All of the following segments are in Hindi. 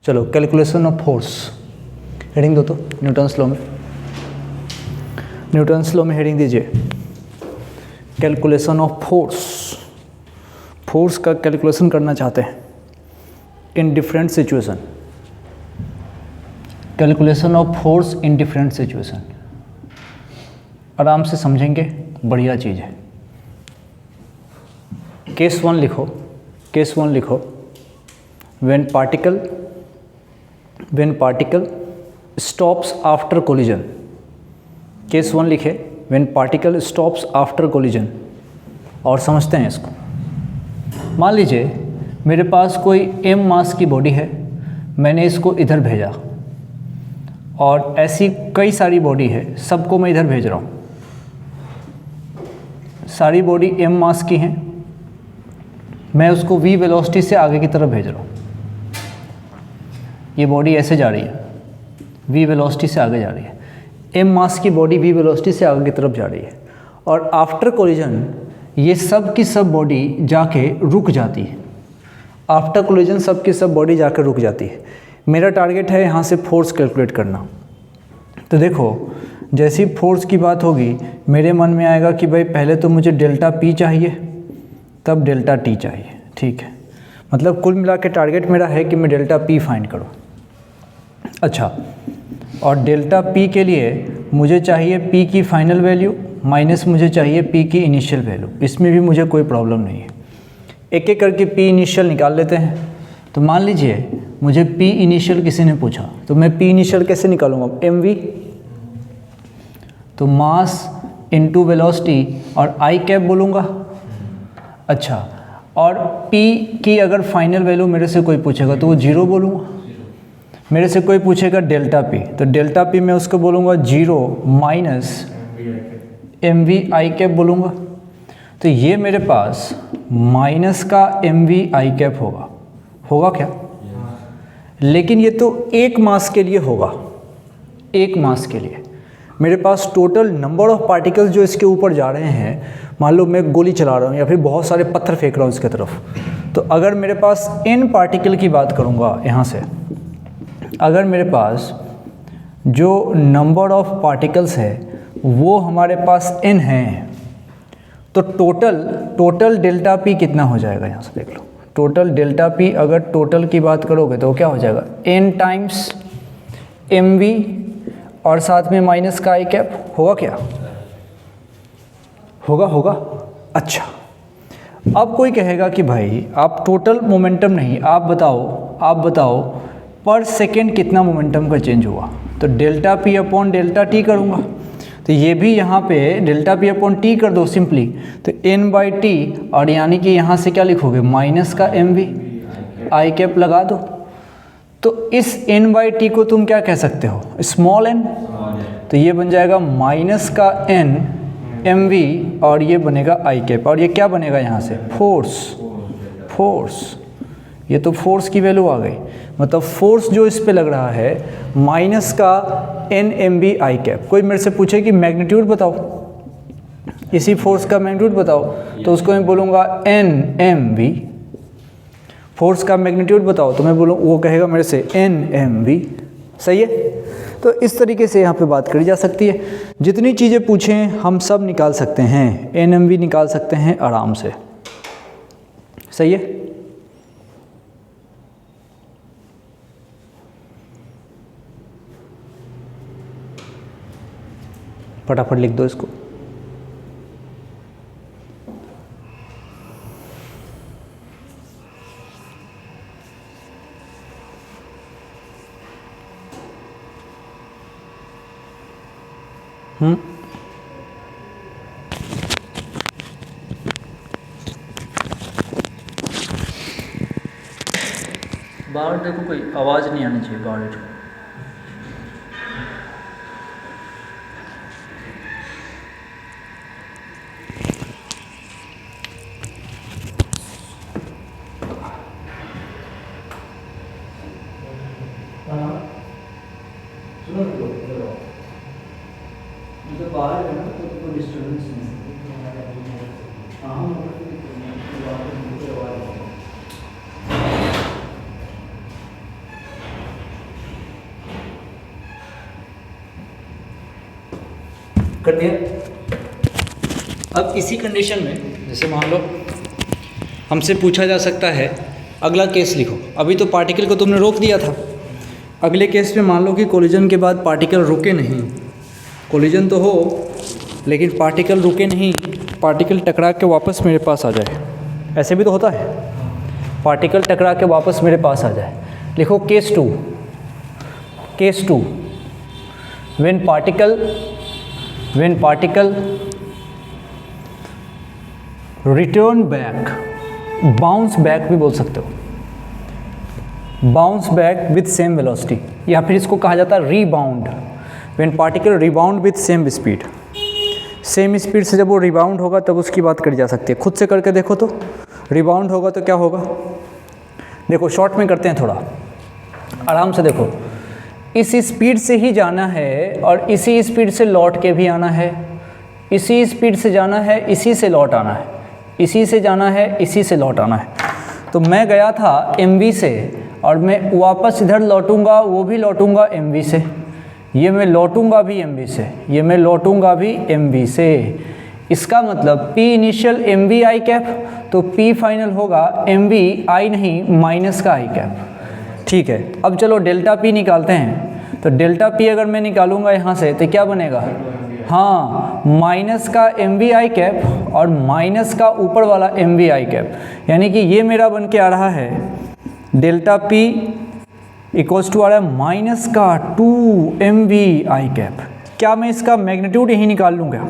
चलो कैलकुलेशन ऑफ फोर्स हेडिंग दो तो न्यूटन्स लॉ में, न्यूटन्स लॉ में हेडिंग दीजिए कैलकुलेशन ऑफ फोर्स। फोर्स का कैलकुलेशन करना चाहते हैं in different situation, calculation of force in different situation. आराम से समझेंगे, बढ़िया चीज़ है। केस वन लिखो, केस वन लिखो, when particle stops after collision. Case one लिखे when particle stops after collision. और समझते हैं इसको। मान लीजिए मेरे पास कोई m मास की बॉडी है, मैंने इसको इधर भेजा, और ऐसी कई सारी बॉडी है, सबको मैं इधर भेज रहा हूँ। सारी बॉडी m मास की हैं, मैं उसको v वेलोसिटी से आगे की तरफ भेज रहा हूँ। ये बॉडी ऐसे जा रही है, v वेलोसिटी से आगे जा रही है। m मास की बॉडी v वेलोसिटी से आगे की तरफ जा रही है, और आफ्टर कोलिजन ये सब की सब बॉडी जाके रुक जाती है। आफ्टर कोलिजन सब की सब बॉडी जाकर रुक जाती है। मेरा टारगेट है यहाँ से फोर्स कैलकुलेट करना। तो देखो, जैसी फोर्स की बात होगी मेरे मन में आएगा कि भाई पहले तो मुझे डेल्टा पी चाहिए, तब डेल्टा टी चाहिए। ठीक है, मतलब कुल मिला के टारगेट मेरा है कि मैं डेल्टा पी फाइंड करूँ। अच्छा, और डेल्टा पी के लिए मुझे चाहिए पी की फाइनल वैल्यू माइनस मुझे चाहिए पी की इनिशियल वैल्यू। इसमें भी मुझे कोई प्रॉब्लम नहीं है। एक एक करके पी इनिशियल निकाल लेते हैं। तो मान लीजिए मुझे पी इनिशियल किसी ने पूछा, तो मैं पी इनिशियल कैसे निकालूंगा? एम वी, तो मास इनटू वेलोसिटी और आई कैप बोलूँगा। अच्छा, और पी की अगर फाइनल वैल्यू मेरे से कोई पूछेगा तो वो 0 बोलूँगा। मेरे से कोई पूछेगा डेल्टा पी, तो डेल्टा पी मैं उसको बोलूँगा 0 minus M V I cap बोलूँगा। तो ये मेरे पास माइनस का एम वी आई कैप होगा क्या? लेकिन ये तो एक मास के लिए होगा, एक मास के लिए। मेरे पास टोटल नंबर ऑफ पार्टिकल्स जो इसके ऊपर जा रहे हैं, मान लो मैं गोली चला रहा हूँ या फिर बहुत सारे पत्थर फेंक रहा हूँ इसके तरफ, तो अगर मेरे पास n पार्टिकल की बात करूँगा यहाँ से, अगर मेरे पास जो नंबर ऑफ पार्टिकल्स है वो हमारे पास n है, तो टोटल डेल्टा पी कितना हो जाएगा? यहाँ से देख लो, टोटल डेल्टा पी अगर टोटल की बात करोगे तो क्या हो जाएगा? n टाइम्स एम वी और साथ में माइनस का आई कैप। होगा क्या? होगा। अच्छा, अब कोई कहेगा कि भाई आप टोटल मोमेंटम नहीं, आप बताओ पर सेकेंड कितना मोमेंटम का चेंज हुआ? तो delta P upon delta T करूँगा। तो ये भी यहाँ पे डेल्टा पी अपॉन टी कर दो सिंपली, तो n बाई टी, और यानी कि यहाँ से क्या लिखोगे? माइनस का एम वी आई कैप लगा दो। तो इस n बाई टी को तुम क्या कह सकते हो? Small n। तो ये बन जाएगा माइनस का n एम वी, और ये बनेगा आई कैप, और ये क्या बनेगा यहाँ से? फोर्स। ये तो फोर्स की वैल्यू आ गई। मतलब फोर्स जो इस पे लग रहा है माइनस का N M B I cap. कोई मेरे से पूछे कि मैग्नीट्यूड बताओ, इसी फोर्स का मैग्नीट्यूड बताओ, तो उसको मैं बोलूँगा एन एम वी। फोर्स का मैग्नीट्यूड बताओ तो मैं वो कहेगा मेरे से एन एम वी। सही है? तो इस तरीके से यहाँ पे बात करी जा सकती है। जितनी चीज़ें पूछें हम सब निकाल सकते हैं, एन एम वी निकाल सकते हैं आराम से। सही है? फटाफट लिख दो इसको। बाहर देखो, कोई आवाज़ नहीं आनी चाहिए बाहर। बाहर है ना, तो कोई डिस्टर्बेंस नहीं। कर दिया। अब इसी कंडीशन में जैसे मान लो हमसे पूछा जा सकता है अगला केस लिखो। अभी तो पार्टिकल को तुमने रोक दिया था, अगले केस में मान लो कि कोलिजन के बाद पार्टिकल रुके नहीं, कोलिजन तो हो लेकिन पार्टिकल रुके नहीं, पार्टिकल टकरा के वापस मेरे पास आ जाए। ऐसे भी तो होता है, पार्टिकल टकरा के वापस मेरे पास आ जाए। लिखो case two, case two when particle return back, bounce back भी बोल सकते हो, bounce back with same velocity, या फिर इसको कहा जाता है rebound. When particle rebound with same speed, same speed से जब वो रिबाउंड होगा तब उसकी बात करी जा सकती है। खुद से करके देखो तो, रिबाउंड होगा तो क्या होगा, देखो शॉर्ट में करते हैं, थोड़ा आराम से देखो। इस स्पीड से ही जाना है और इसी स्पीड से लौट के भी आना है, इसी स्पीड से जाना है, इसी से लौट आना है, इसी से जाना है, इसी से लौट आना है। तो मैं गया था mv से और मैं वापस इधर लौटूंगा, वो भी लौटूंगा mv से, ये मैं लौटूंगा भी mv से, ये मैं लौटूंगा भी mv से। इसका मतलब p initial mv i cap, तो p फाइनल होगा mv i नहीं माइनस का i कैप। ठीक है, अब चलो डेल्टा p निकालते हैं। तो डेल्टा p अगर मैं निकालूंगा यहाँ से तो क्या बनेगा, हाँ माइनस का mv i कैप और माइनस का ऊपर वाला mv i कैप, यानी कि ये मेरा बन के आ रहा है डेल्टा p इक्वल्स टू आ रहा है माइनस का 2mv i कैप। क्या मैं इसका मैग्नीट्यूड यही निकाल लूँगा,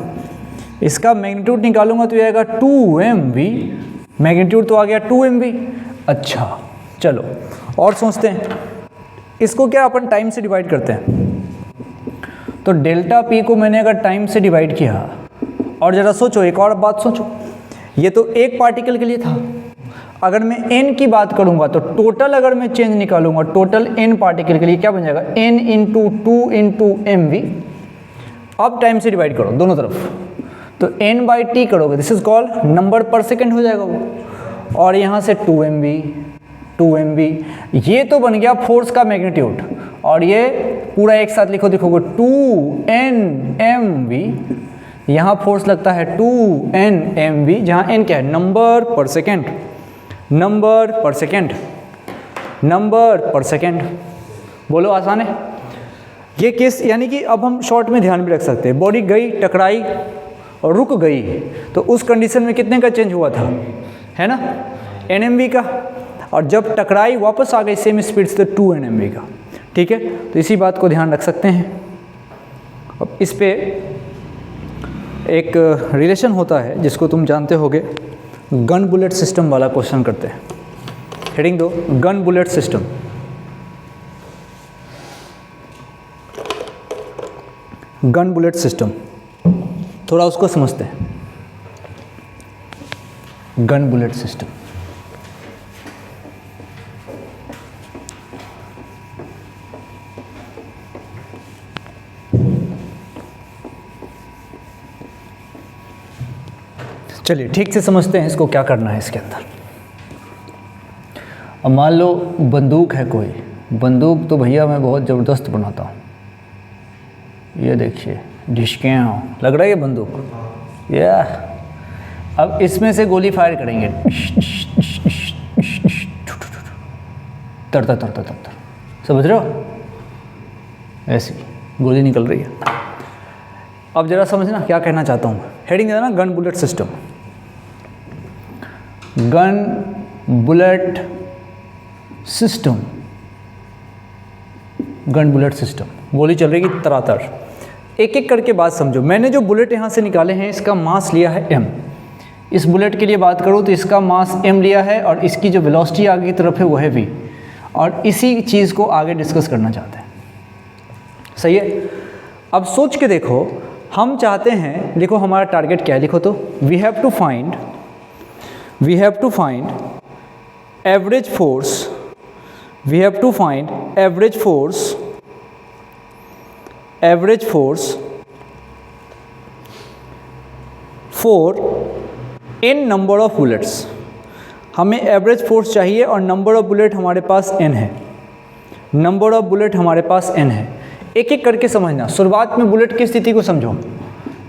इसका मैग्नीट्यूड निकालूंगा तो ये आएगा 2mv, मैग्नीट्यूड तो आ गया 2mv। अच्छा चलो और सोचते हैं, इसको क्या अपन टाइम से डिवाइड करते हैं। तो डेल्टा p को मैंने अगर टाइम से डिवाइड किया, और ज़रा सोचो, एक और बात सोचो, ये तो एक पार्टिकल के लिए था, अगर मैं n की बात करूंगा तो टोटल अगर मैं चेंज निकालूंगा, टोटल n पार्टिकल के लिए क्या बन जाएगा, n इंटू 2 इंटू mv। अब टाइम से डिवाइड करो दोनों तरफ, तो n बाई टी करोगे, दिस इज कॉल्ड नंबर पर सेकेंड हो जाएगा वो, और यहाँ से 2mv, ये तो बन गया फोर्स का मैग्नीट्यूड, और ये पूरा एक साथ लिखो, देखोगे 2nmv, यहाँ फोर्स लगता है 2nmv, जहाँ n क्या है, नंबर पर सेकेंड, नंबर पर सेकेंड, नंबर पर सेकेंड। बोलो आसान है ये केस, यानी कि अब हम शॉर्ट में ध्यान भी रख सकते हैं। बॉडी गई, टकराई और रुक गई, तो उस कंडीशन में कितने का चेंज हुआ था, है ना, nmv का, और जब टकराई वापस आ गई सेम स्पीड से तो 2nmv का। ठीक है, तो इसी बात को ध्यान रख सकते हैं। अब इस पे एक रिलेशन होता है जिसको तुम जानते होगे, गन बुलेट सिस्टम वाला क्वेश्चन करते हैं। हेडिंग दो, gun bullet system. Gun bullet system, थोड़ा उसको समझते हैं। गन बुलेट सिस्टम, चलिए ठीक से समझते हैं इसको, क्या करना है इसके अंदर। अब मान लो बंदूक है कोई, बंदूक तो भैया मैं बहुत ज़बरदस्त बनाता हूँ, ये देखिए ढिशके लग रहा है ये बंदूक, या अब इसमें से गोली फायर करेंगे, तरता तरता तरता, समझ रहे हो, ऐसी गोली निकल रही है। अब जरा समझना क्या कहना चाहता हूँ। हेडिंग देना, gun bullet system. Gun bullet system, gun bullet system, गोली चल रही है तरातर। एक एक करके बात समझो। मैंने जो बुलेट यहाँ से निकाले हैं इसका मास लिया है m। इस बुलेट के लिए बात करूँ तो इसका मास m लिया है और इसकी जो वेलोसिटी आगे की तरफ है वो है v, और इसी चीज़ को आगे डिस्कस करना चाहते हैं। सही है, अब सोच के देखो, हम चाहते हैं, देखो हमारा टारगेट क्या है, लिखो तो, we have to find average force, we have to find average force for n number of bullets. हमें एवरेज फोर्स चाहिए और नंबर ऑफ बुलेट हमारे पास n है, नंबर ऑफ बुलेट हमारे पास n है। एक एक करके समझना। शुरुआत में बुलेट की स्थिति को समझो,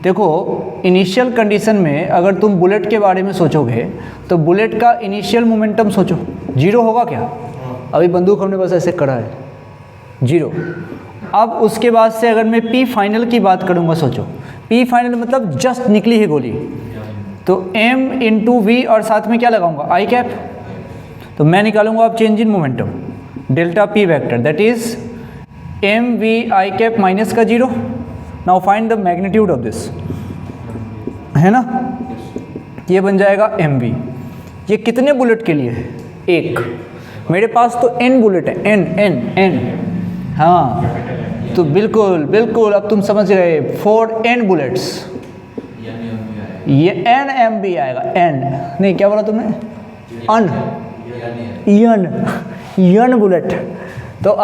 देखो इनिशियल कंडीशन में अगर तुम बुलेट के बारे में सोचोगे तो बुलेट का इनिशियल मोमेंटम सोचो, 0 होगा क्या? अभी बंदूक हमने बस ऐसे करा है, 0। अब उसके बाद से अगर मैं पी फाइनल की बात करूँगा, सोचो पी फाइनल मतलब जस्ट निकली है गोली, तो m इंटू वी और साथ में क्या लगाऊंगा? I cap. तो मैं निकालूंगा अब change in momentum, delta P vector that is M V I cap minus का 0। Now find the magnitude of this, है ना? ये बन जाएगा एम वी। ये कितने बुलेट के लिए है? 1। मेरे पास तो n बुलेट है, n। हाँ तो बिल्कुल बिल्कुल, अब तुम समझ गए, 4n बुलेट्स, ये n एम बी आएगा, n नहीं क्या बोला तुमने? यन बुलेट, तो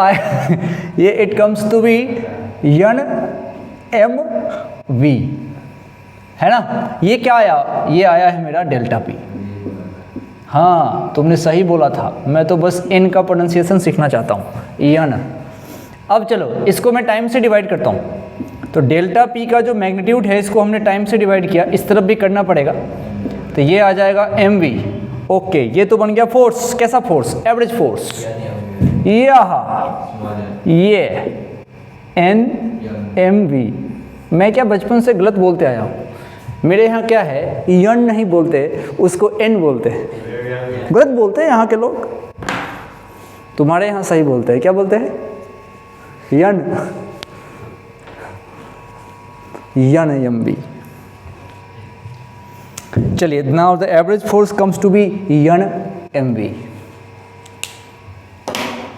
ये it comes to be N M V, है ना? ये क्या आया? ये आया है मेरा डेल्टा पी। हाँ तुमने सही बोला था, मैं तो बस n का प्रोनाउंसिएशन सीखना चाहता हूँ, यन। अब चलो इसको मैं टाइम से डिवाइड करता हूँ, तो डेल्टा पी का जो मैग्नीट्यूड है इसको हमने टाइम से डिवाइड किया, इस तरफ भी करना पड़ेगा, तो ये आ जाएगा एम वी। ओके, ये तो बन गया फोर्स। कैसा फोर्स? Average force. ये एन एम वी। मैं क्या बचपन से गलत बोलते आया हूँ, मेरे यहाँ क्या है, यन नहीं बोलते उसको एन बोलते हैं, गलत बोलते हैं यहाँ के लोग। तुम्हारे यहाँ सही बोलते हैं, क्या बोलते हैं? N M B. चलिए, now the average force comes to be N M B.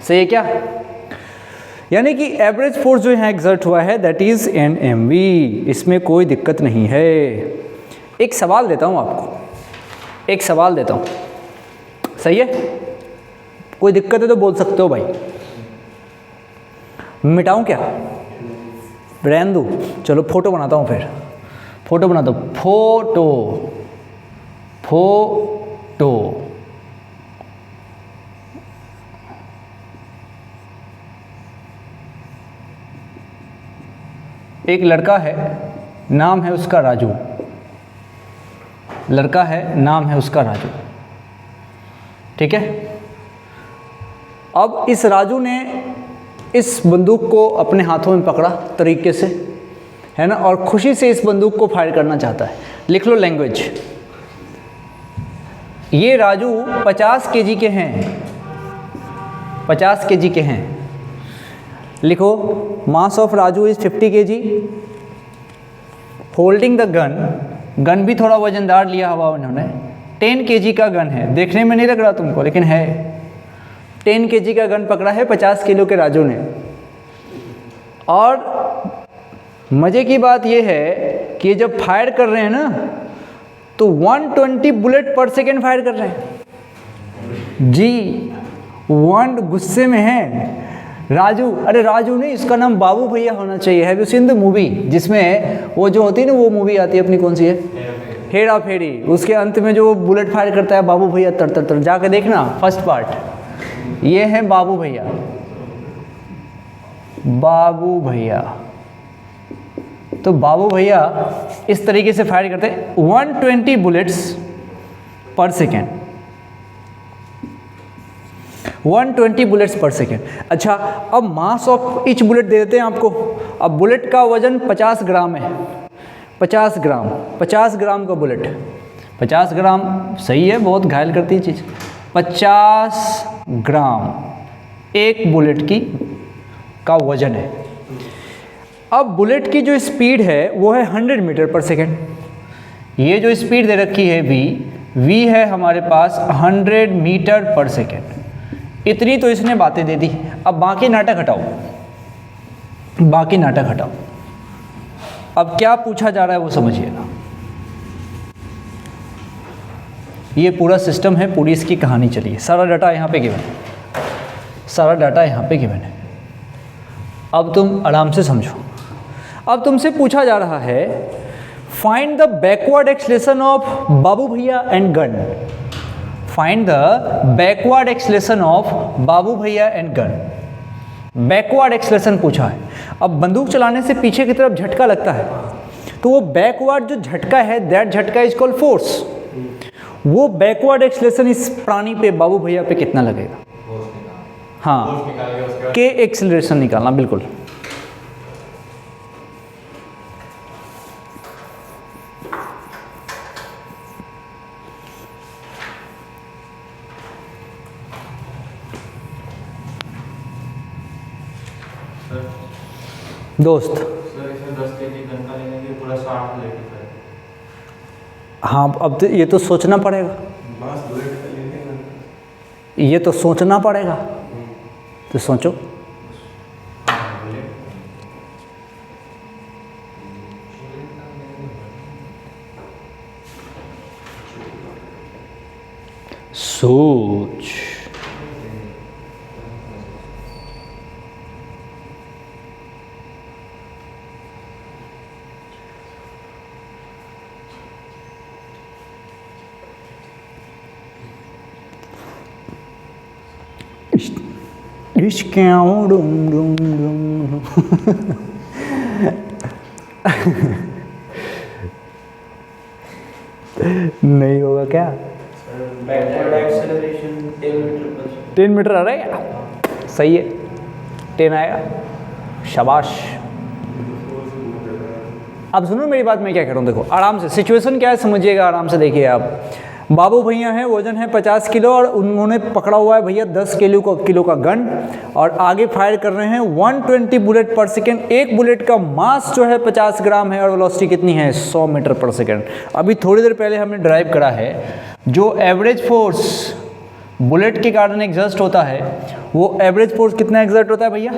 सही है क्या? यानी कि एवरेज फोर्स जो यहाँ एक्सर्ट हुआ है that is N M V, इसमें कोई दिक्कत नहीं है। एक सवाल देता हूँ आपको, एक सवाल देता हूँ, सही है? कोई दिक्कत है तो बोल सकते हो भाई। मिटाऊं क्या? रहने दूँ? चलो फोटो बनाता हूँ, फिर फोटो बनाता हूँ। फोटो एक लड़का है, नाम है उसका राजू। लड़का है, नाम है उसका राजू, ठीक है? अब इस राजू ने इस बंदूक को अपने हाथों में पकड़ा तरीके से, है ना, और खुशी से इस बंदूक को फायर करना चाहता है। लिख लो लैंग्वेज। ये राजू 50 केजी के हैं, 50 केजी के हैं। लिखो, mass of Raju is 50 KG. Holding the gun, gun भी थोड़ा वजनदार लिया हुआ उन्होंने। 10 केजी का गन है, देखने में नहीं लग रहा तुमको, लेकिन है। 10 केजी का गन पकड़ा है 50 किलो के राजू ने। और मज़े की बात यह है कि जब फायर कर रहे हैं ना, तो 120 बुलेट पर सेकेंड फायर कर रहे हैं जी। गुस्से में है राजू। अरे राजू नहीं, इसका नाम बाबू भैया होना चाहिए। Have you seen the movie, जिसमें वो जो होती है ना, वो मूवी आती है अपनी, कौन सी है? हेरा फेरी। उसके अंत में जो बुलेट फायर करता है बाबू भैया, तर तर तर, जाके देखना फर्स्ट पार्ट। ये है बाबू भैया, बाबू भैया। तो बाबू भैया इस तरीके से फायर करते हैं 120 बुलेट्स पर सेकेंड, 120 बुलेट्स पर सेकेंड। अच्छा, अब मास ऑफ ईच बुलेट दे देते हैं आपको। अब बुलेट का वजन 50 ग्राम है, 50 ग्राम, 50 ग्राम का बुलेट। 50 ग्राम सही है, बहुत घायल करती है चीज़। 50 ग्राम एक बुलेट की का वजन है। अब बुलेट की जो स्पीड है वो है 100 मीटर पर सेकेंड। ये जो स्पीड दे रखी है v है हमारे पास 100 मीटर पर सेकेंड। इतनी तो इसने बातें दे दी। अब बाकी नाटक हटाओ, बाकी नाटक हटाओ। अब क्या पूछा जा रहा है वो समझिएगा। ये पूरा सिस्टम है, पूरी इसकी कहानी चली है। सारा डाटा यहाँ पे गिवन है, सारा डाटा यहाँ पे गिवन है। अब तुम आराम से समझो। अब तुमसे पूछा जा रहा है find the backward acceleration of Babu Bhaiya and gun. Find the backward acceleration of Babu Bhaiya and gun. Backward acceleration पूछा है। अब बंदूक चलाने से पीछे की तरफ झटका लगता है, तो वो बैकवर्ड जो झटका है, दैट झटका इज कॉल्ड फोर्स। वो बैकवर्ड एक्सेलरेशन इस प्राणी पे, बाबू भैया पे कितना लगेगा? हाँ, के एक्सेलरेशन निकालना, बिल्कुल। दोस्त सर इसमें 10 kg गन का लेने के पूरा 60 लेके सर। हाँ, अब तो ये तो सोचना पड़ेगा, बस बुलेट का लेके ये तो सोचना पड़ेगा, तो सोचो। सोच। इश्क़ डुम डुम डुम। नहीं होगा क्या? बैकवर्ड एक्सेलरेशन 10 मीटर पर 10 मीटर आ रहा है, सही है, 10 आएगा, शाबाश। अब सुनो मेरी बात, मैं क्या कह रहा हूँ, देखो आराम से, सिचुएशन क्या है समझिएगा, आराम से देखिए आप। बाबू भैया हैं, वजन है 50 किलो और उन्होंने पकड़ा हुआ है भैया 10 किलो का गन और आगे फायर कर रहे हैं 120 बुलेट पर सेकेंड। एक बुलेट का मास जो है 50 ग्राम है और वेलोसिटी कितनी है? 100 मीटर पर सेकेंड। अभी थोड़ी देर पहले हमने ड्राइव करा है, जो एवरेज फोर्स बुलेट के कारण एग्जर्ट होता है, वो एवरेज फोर्स कितना एग्जर्ट होता है भैया?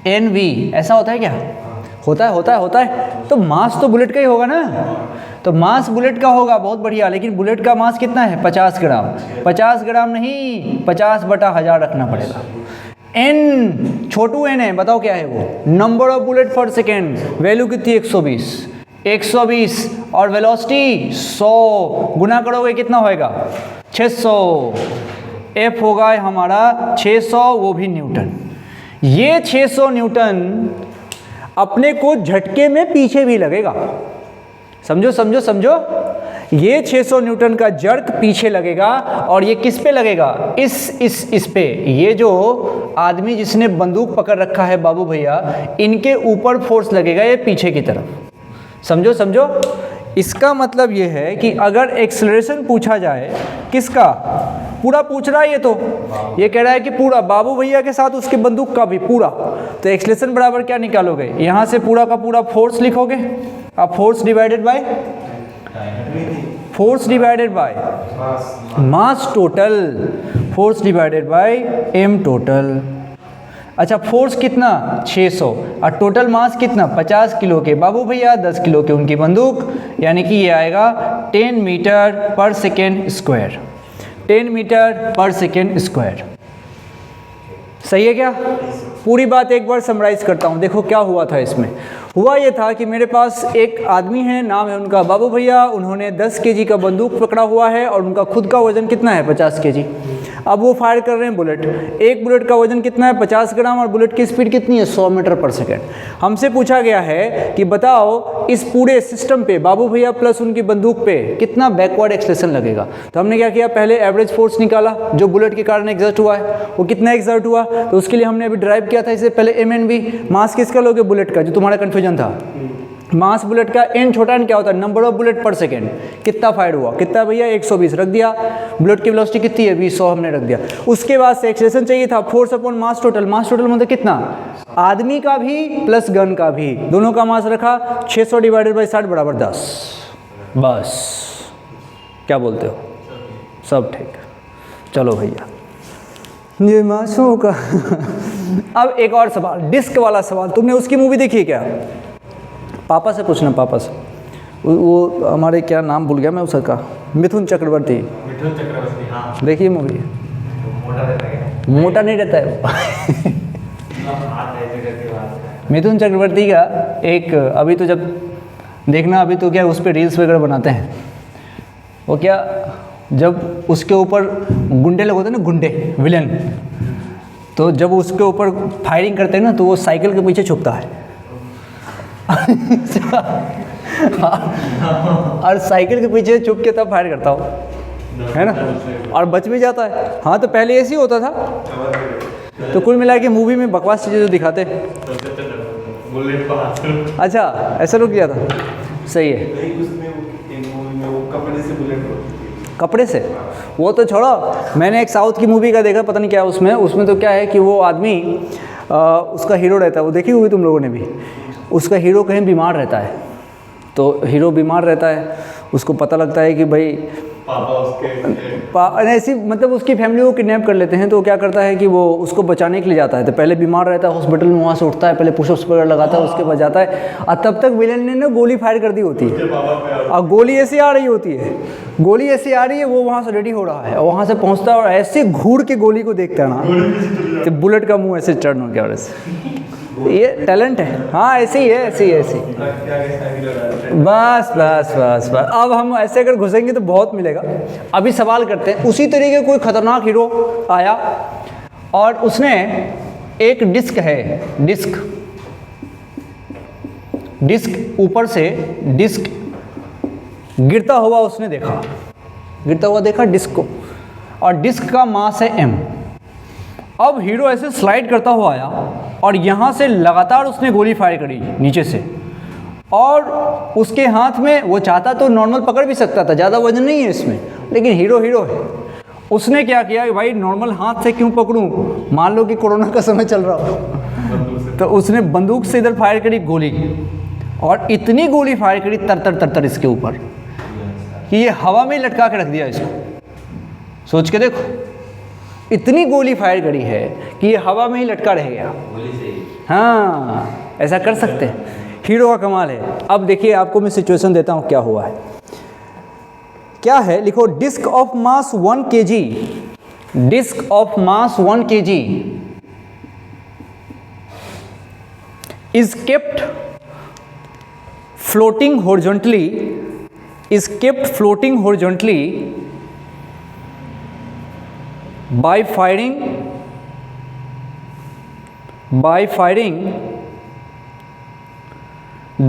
mNV। ऐसा होता है क्या? होता है। तो मास तो बुलेट का ही होगा ना, तो मास बुलेट का होगा, बहुत बढ़िया। लेकिन बुलेट का मास कितना है? 50 ग्राम। 50 ग्राम नहीं, 50/1000 रखना पड़ेगा। n छोटू n है, बताओ क्या है वो? नंबर ऑफ बुलेट पर सेकेंड। वैल्यू कितनी? 120 और वेलोसिटी 100। गुना करोगे कितना होएगा? 600। F होगा हमारा 600, वो भी न्यूटन। ये 600 न्यूटन अपने को झटके में पीछे भी लगेगा। समझो। ये 600 न्यूटन का जर्क पीछे लगेगा और ये किस पे लगेगा? इस पे। ये जो आदमी जिसने बंदूक पकड़ रखा है बाबू भैया, इनके ऊपर फोर्स लगेगा ये पीछे की तरफ। समझो। इसका मतलब ये है कि अगर एक्सेलरेशन पूछा जाए, किसका? पूरा पूछ रहा है ये कह रहा है कि पूरा बाबू भैया के साथ उसके बंदूक का भी पूरा। तो एक्सेलरेशन बराबर क्या निकालोगे? यहाँ से पूरा का पूरा फोर्स लिखोगे, अब force divided by mass total, force divided by m total. अच्छा, फोर्स कितना? 600 और टोटल मास कितना? 50 किलो के बाबू भैया, 10 किलो के उनकी बंदूक, यानी कि ये आएगा 10 मीटर पर सेकेंड स्क्वायर। 10 मीटर पर सेकेंड स्क्वायर। सही है क्या? पूरी बात एक बार समराइज करता हूँ। देखो क्या हुआ था इसमें। हुआ ये था कि मेरे पास एक आदमी है, नाम है उनका बाबू भैया। उन्होंने 10 केजी का बंदूक पकड़ा हुआ है और उनका खुद का वजन कितना है? 50 केजी। अब वो फायर कर रहे हैं बुलेट। एक बुलेट का वजन कितना है? 50 ग्राम और बुलेट की स्पीड कितनी है? 100 मीटर पर सेकेंड। हमसे पूछा गया है कि बताओ इस पूरे सिस्टम पे बाबू भैया प्लस उनकी बंदूक पे कितना बैकवर्ड एक्सेलरेशन लगेगा। तो हमने क्या किया, पहले एवरेज फोर्स निकाला जो बुलेट के कारण एग्जर्ट हुआ है, वो कितना एग्जर्ट हुआ। तो उसके लिए हमने अभी ड्राइव किया था इससे पहले mNV। मास किसका लोगे? बुलेट का, जो तुम्हारा कन्फ्यूजन था। मास बुलेट का n छोटा n क्या होता है? नंबर ऑफ बुलेट पर सेकेंड। कितना फायर हुआ? कितना भैया? 120 रख दिया। बुलेट की वेलोसिटी कितनी है? 100 हमने रख दिया। उसके बाद से एक्सेलरेशन चाहिए था force upon mass total. Mass total मतलब कितना? आदमी का भी प्लस गन का भी, दोनों का मास रखा। 600 डिवाइडेड बाई 60 बराबर 10। बस, क्या बोलते हो? सब ठीक। चलो भैया, ये मासों का। अब एक और सवाल, डिस्क वाला सवाल। तुमने उसकी मूवी देखी है क्या? पापा से पूछना, पापा से। वो हमारे क्या नाम भूल गया मैं उसका, मिथुन चक्रवर्ती। हाँ। देखिए मूवी। मोटा रहता है? मोटा नहीं रहता है। मिथुन चक्रवर्ती का एक, अभी तो जब देखना, अभी तो क्या उस पर रील्स वगैरह बनाते हैं। वो क्या, जब उसके ऊपर गुंडे लोग होते हैं ना, गुंडे विलन, तो जब उसके ऊपर फायरिंग करते हैं ना, तो वो साइकिल के पीछे छुपता है और साइकिल के पीछे छुप के तब फायर करता हूँ, है ना, और बच भी जाता है। हाँ तो पहले ऐसे ही होता था। तो कुल मिला के मूवी में बकवास चीज़ें जो दिखाते, अच्छा ऐसा रुक गया था, सही है। कपड़े से वो तो छोड़ो, मैंने एक साउथ की मूवी का देखा, पता नहीं क्या उसमें तो क्या है कि वो आदमी उसका हीरो रहता है, वो देखी होगी तुम लोगों ने भी, उसका हीरो कहीं बीमार रहता है, तो हीरो बीमार रहता है, उसको पता लगता है कि भाई पापा उसके ऐसी मतलब उसकी फैमिली को किडनैप कर लेते हैं, तो वो क्या करता है कि वो उसको बचाने के लिए जाता है। तो पहले बीमार रहता है, हॉस्पिटल में वहाँ से उठता है, पहले पुशअप्स वगैरह लगाता है, उसके बाद जाता है, और तब तक विलेन ने ना गोली फायर कर दी होती है, और गोली ऐसी आ रही होती है, गोली ऐसी आ रही है, वो वहाँ से रेडी हो रहा है, और वहाँ से पहुँचता है और ऐसे घूर के गोली को देखता है ना, तो बुलेट का मुँह ऐसे टर्न हो गया। और ऐसे ये टैलेंट है, हाँ ऐसे ही है, ऐसे ही ऐसे ही। बस बस बस बस, अब हम ऐसे अगर घुसेंगे तो बहुत मिलेगा। अभी सवाल करते हैं, उसी तरीके कोई खतरनाक हीरो आया और उसने एक डिस्क है, डिस्क ऊपर से डिस्क गिरता हुआ उसने देखा, डिस्क को, और डिस्क का मास है m। अब हीरो ऐसे स्लाइड करता हुआ आया और यहाँ से लगातार उसने गोली फायर करी नीचे से, और उसके हाथ में, वो चाहता तो नॉर्मल पकड़ भी सकता था, ज़्यादा वजन नहीं है इसमें, लेकिन हीरो है। उसने क्या किया कि भाई नॉर्मल हाथ से क्यों पकड़ूं, मान लो कि कोरोना का समय चल रहा हो, तो उसने बंदूक से इधर फायर करी गोली, और इतनी गोली फायर करी तर इसके ऊपर कि ये हवा में लटका के रख दिया इसको। सोच के देखो, इतनी गोली फायर करी है कि ये हवा में ही लटका रह गया। हाँ ऐसा कर सकते हैं, हीरो का कमाल है। अब देखिए आपको मैं सिचुएशन देता हूँ क्या हुआ है। क्या है, लिखो, disc of mass 1 kg, disc of mass 1 kg is kept floating horizontally, by firing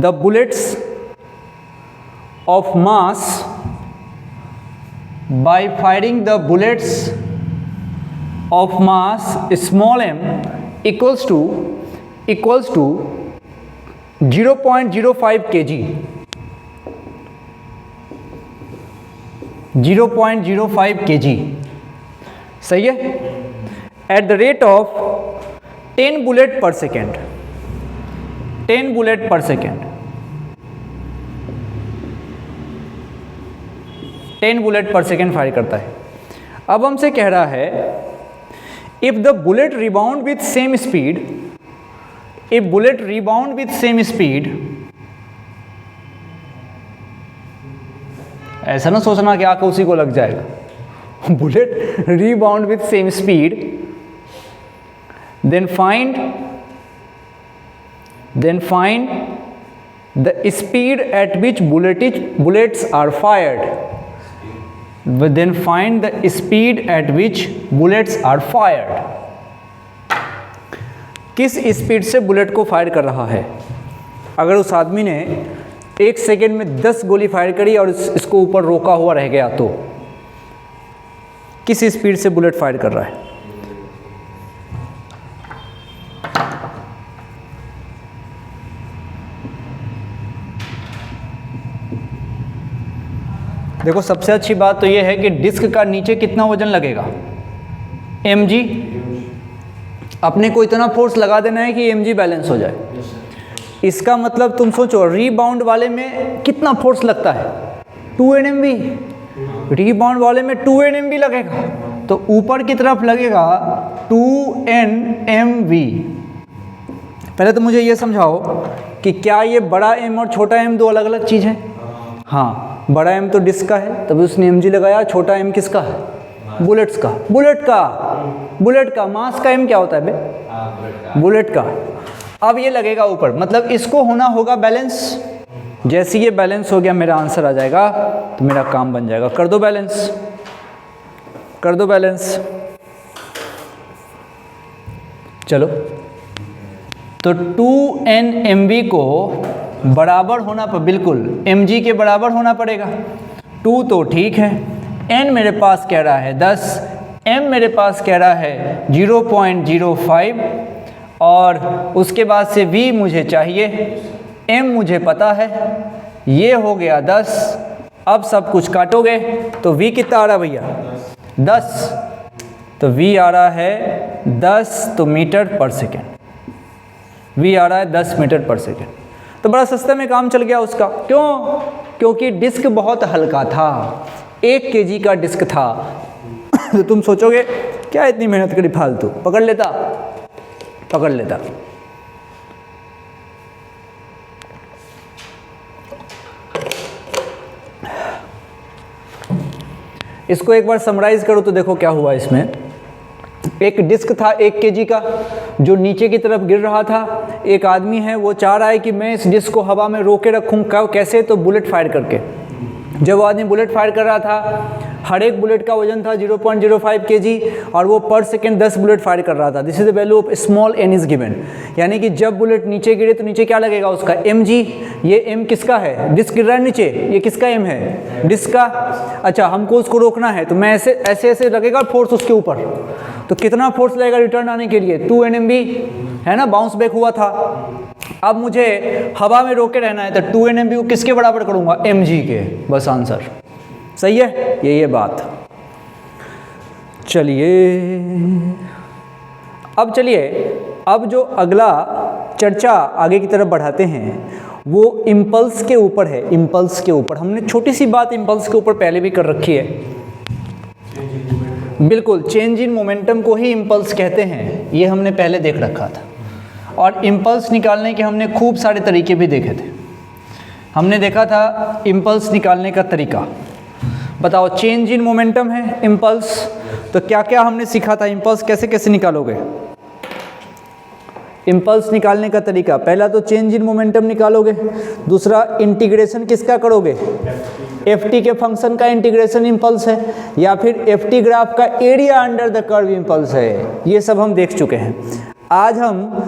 the bullets of mass, small m equals to 0.05 kg, 0.05 kg, सही है, at the rate of 10 bullet पर सेकेंड, 10 बुलेट पर सेकेंड, 10 बुलेट पर सेकेंड फायर करता है। अब हमसे कह रहा है, if the bullet rebound with same speed, if bullet rebound with same speed, ऐसा ना सोचना कि आके उसी को लग जाएगा, bullet rebound with same speed, then find the speed at which bullets are fired, then find the speed at which bullets are fired, किस स्पीड से बुलेट को फायर कर रहा है। अगर उस आदमी ने 1 सेकेंड में 10 गोली फायर करी और इसको ऊपर रोका हुआ रह गया, तो किस स्पीड से बुलेट फायर कर रहा है। देखो सबसे अच्छी बात तो यह है कि डिस्क का नीचे कितना वजन लगेगा, mg, अपने को इतना फोर्स लगा देना है कि mg बैलेंस हो जाए। इसका मतलब तुम सोचो, रीबाउंड वाले में कितना फोर्स लगता है, 2 Nmv, रीबाउंड वाले में 2 Nmv लगेगा, तो ऊपर की तरफ लगेगा 2 Nmv। पहले तो मुझे ये समझाओ कि क्या ये बड़ा m और छोटा m दो अलग अलग चीज़ हैं। हाँ, बड़ा m तो डिस्क का है, तभी उसने mg लगाया, छोटा m किसका है, बुलेट्स का, बुलेट का मास का m क्या होता है बे, बुलेट का। अब ये लगेगा ऊपर, मतलब इसको होना होगा बैलेंस। जैसे ये बैलेंस हो गया, मेरा आंसर आ जाएगा, तो मेरा काम बन जाएगा। कर दो बैलेंस, चलो। तो 2 Nmv को बराबर होना पर बिल्कुल mg के बराबर होना पड़ेगा। 2 तो ठीक है, n मेरे पास कह रहा है 10, m मेरे पास कह रहा है 0.05 और उसके बाद से v मुझे चाहिए, m मुझे पता है, ये हो गया 10। अब सब कुछ काटोगे तो v कितना आ रहा है भैया? 10। तो v आ रहा है 10 तो मीटर पर सेकेंड, v आ रहा है 10 मीटर पर सेकेंड। तो बड़ा सस्ते में काम चल गया उसका। क्यों? क्योंकि डिस्क बहुत हल्का था, 1 kg का डिस्क था। तो तुम सोचोगे क्या इतनी मेहनत करी फालतू, पकड़ लेता, पकड़ लेता। इसको एक बार समराइज करो तो देखो क्या हुआ इसमें। एक डिस्क था 1 kg का जो नीचे की तरफ गिर रहा था। एक आदमी है वो चाह रहा है कि मैं इस डिस्क को हवा में रोके रखूँ, कैसे? तो बुलेट फायर करके। जब वो आदमी बुलेट फायर कर रहा था, हर एक बुलेट का वजन था 0.05 kg और वो पर सेकेंड 10 बुलेट फायर कर रहा था। This is the value of small n is given, यानी कि जब बुलेट नीचे गिरे तो नीचे क्या लगेगा उसका? mg। ये m किसका है? डिस्क गिर रहा है नीचे, ये किसका m है? डिस्क का। अच्छा, हमको उसको रोकना है तो मैं ऐसे ऐसे ऐसे लगेगा फोर्स उसके ऊपर, तो कितना फोर्स लगेगा रिटर्न आने के लिए? 2 Nm है ना, बाउंस बैक हुआ था। अब मुझे हवा में रोके रहना है तो 2 Nm को किसके बराबर करूँगा? mg के। बस आंसर सही है, ये बात। चलिए अब जो अगला चर्चा आगे की तरफ बढ़ाते हैं वो इम्पल्स के ऊपर है। इम्पल्स के ऊपर हमने छोटी सी बात इम्पल्स के ऊपर पहले भी कर रखी है। बिल्कुल, चेंज इन मोमेंटम को ही इम्पल्स कहते हैं, ये हमने पहले देख रखा था। और इम्पल्स निकालने के हमने खूब सारे तरीके भी देखे थे। हमने देखा था इम्पल्स निकालने का तरीका। बताओ, चेंज इन मोमेंटम है इम्पल्स, तो क्या क्या हमने सीखा था? इम्पल्स कैसे कैसे निकालोगे? इम्पल्स निकालने का तरीका, पहला तो चेंज इन मोमेंटम निकालोगे, दूसरा इंटीग्रेशन किसका करोगे? ft के फंक्शन का इंटीग्रेशन इम्पल्स है, या फिर ft ग्राफ का area under the curve impulse है। ये सब हम देख चुके हैं। आज हम,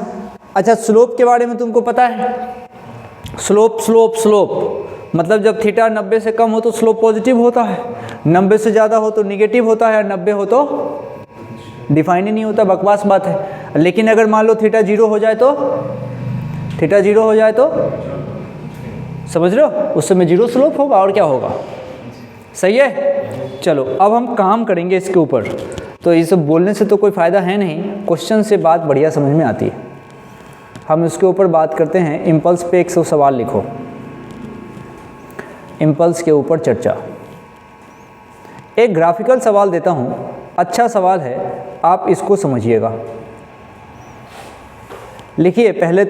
अच्छा, स्लोप के बारे में तुमको पता है? स्लोप मतलब जब थीटा 90 से कम हो तो स्लोप पॉजिटिव होता है, 90 से ज़्यादा हो तो निगेटिव होता है, और 90 हो तो डिफाइन ही नहीं होता, बकवास बात है। लेकिन अगर मान लो थीटा 0 हो जाए तो, थीटा 0 हो जाए तो समझ रहे हो, उस समय 0 स्लोप होगा और क्या होगा। सही है। चलो अब हम काम करेंगे इसके ऊपर। तो ये सब बोलने से तो कोई फ़ायदा है नहीं, क्वेश्चन से बात बढ़िया समझ में आती है। हम इसके ऊपर बात करते हैं। इम्पल्स पे एक सवाल लिखो, इम्पल्स के ऊपर चर्चा। एक ग्राफिकल सवाल देता हूँ, अच्छा सवाल है, आप इसको समझिएगा। लिखिए, पहले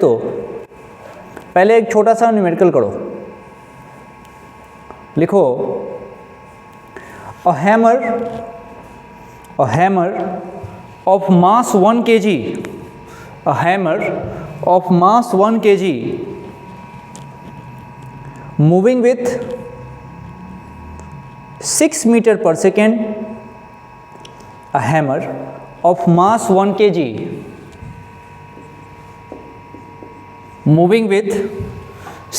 एक छोटा सा न्यूमेरिकल करो। लिखो, a hammer of mass 1 kg, a hammer of mass 1 kg moving with 6 meter per second, a hammer of mass 1 kg moving with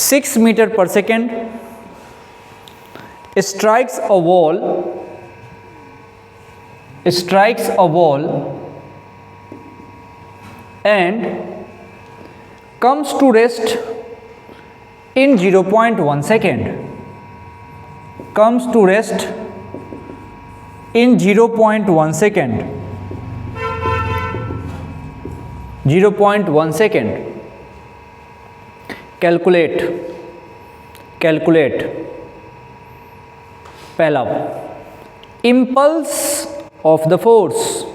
6 meter per second strikes a wall and comes to rest in 0.1 second. Comes to rest in 0.1 second. 0.1 second. Calculate. पहला, impulse of the force.